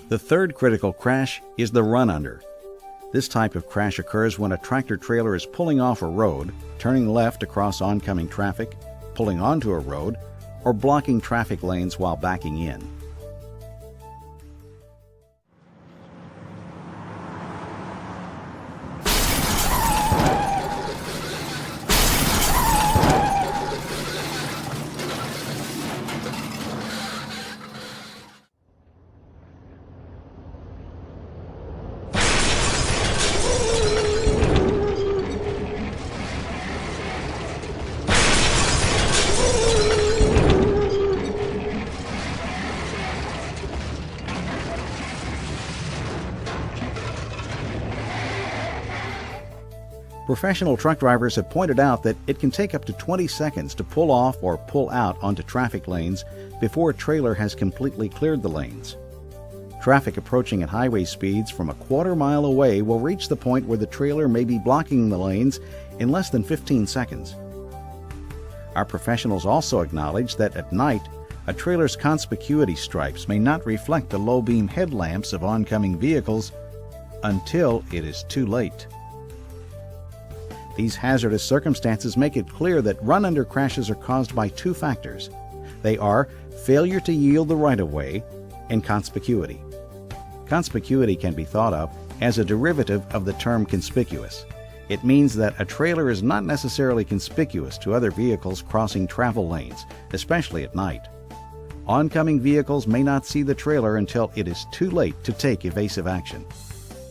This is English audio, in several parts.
The third critical crash is the run-under. This type of crash occurs when a tractor-trailer is pulling off a road, turning left across oncoming traffic, pulling onto a road, or blocking traffic lanes while backing in. Professional truck drivers have pointed out that it can take up to 20 seconds to pull off or pull out onto traffic lanes before a trailer has completely cleared the lanes. Traffic approaching at highway speeds from a quarter mile away will reach the point where the trailer may be blocking the lanes in less than 15 seconds. Our professionals also acknowledge that at night, a trailer's conspicuity stripes may not reflect the low-beam headlamps of oncoming vehicles until it is too late. These hazardous circumstances make it clear that run-under crashes are caused by two factors. They are failure to yield the right-of-way and conspicuity. Conspicuity can be thought of as a derivative of the term conspicuous. It means that a trailer is not necessarily conspicuous to other vehicles crossing travel lanes, especially at night. Oncoming vehicles may not see the trailer until it is too late to take evasive action.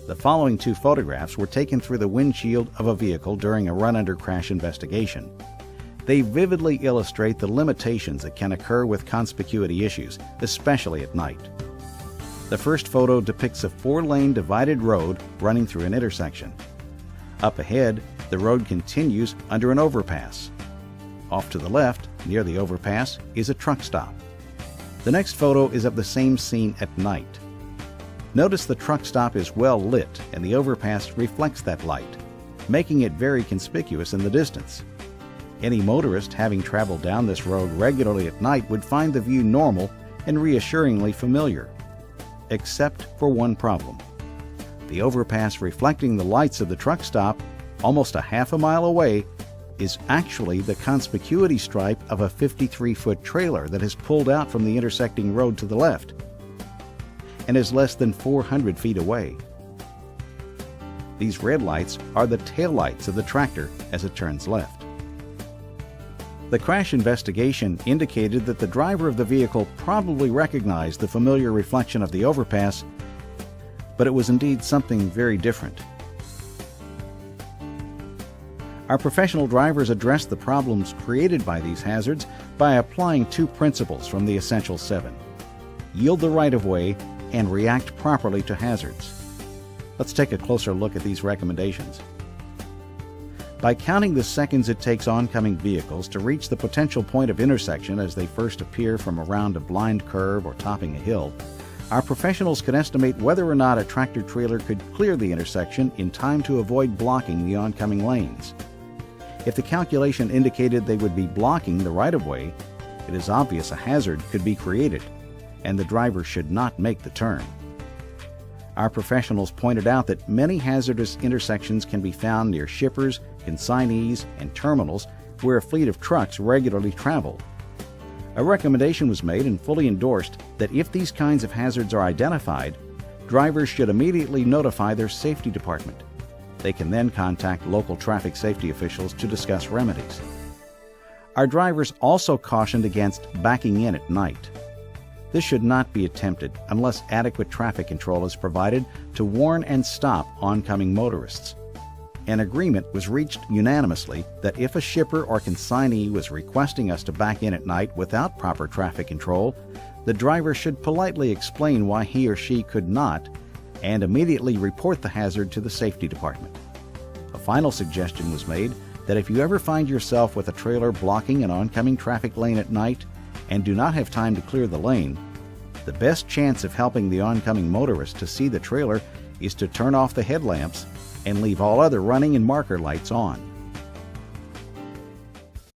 The following two photographs were taken through the windshield of a vehicle during a run-under crash investigation. They vividly illustrate the limitations that can occur with conspicuity issues, especially at night. The first photo depicts a 4-lane divided road running through an intersection. Up ahead, the road continues under an overpass. Off to the left, near the overpass, is a truck stop. The next photo is of the same scene at night. Notice the truck stop is well lit and the overpass reflects that light, making it very conspicuous in the distance. Any motorist having traveled down this road regularly at night would find the view normal and reassuringly familiar, except for one problem. The overpass reflecting the lights of the truck stop, almost a half a mile away, is actually the conspicuity stripe of a 53-foot trailer that has pulled out from the intersecting road to the left and is less than 400 feet away. These red lights are the tail lights of the tractor as it turns left. The crash investigation indicated that the driver of the vehicle probably recognized the familiar reflection of the overpass, but it was indeed something very different. Our professional drivers address the problems created by these hazards by applying two principles from the Essential 7: yield the right-of-way and react properly to hazards. Let's take a closer look at these recommendations. By counting the seconds it takes oncoming vehicles to reach the potential point of intersection as they first appear from around a blind curve or topping a hill, our professionals can estimate whether or not a tractor-trailer could clear the intersection in time to avoid blocking the oncoming lanes. If the calculation indicated they would be blocking the right-of-way, it is obvious a hazard could be created, and the driver should not make the turn. Our professionals pointed out that many hazardous intersections can be found near shippers, consignees, and terminals where a fleet of trucks regularly travel. A recommendation was made and fully endorsed that if these kinds of hazards are identified, drivers should immediately notify their safety department. They can then contact local traffic safety officials to discuss remedies. Our drivers also cautioned against backing in at night. This should not be attempted unless adequate traffic control is provided to warn and stop oncoming motorists. An agreement was reached unanimously that if a shipper or consignee was requesting us to back in at night without proper traffic control, the driver should politely explain why he or she could not and immediately report the hazard to the safety department. A final suggestion was made that if you ever find yourself with a trailer blocking an oncoming traffic lane at night and do not have time to clear the lane, the best chance of helping the oncoming motorist to see the trailer is to turn off the headlamps and leave all other running and marker lights on.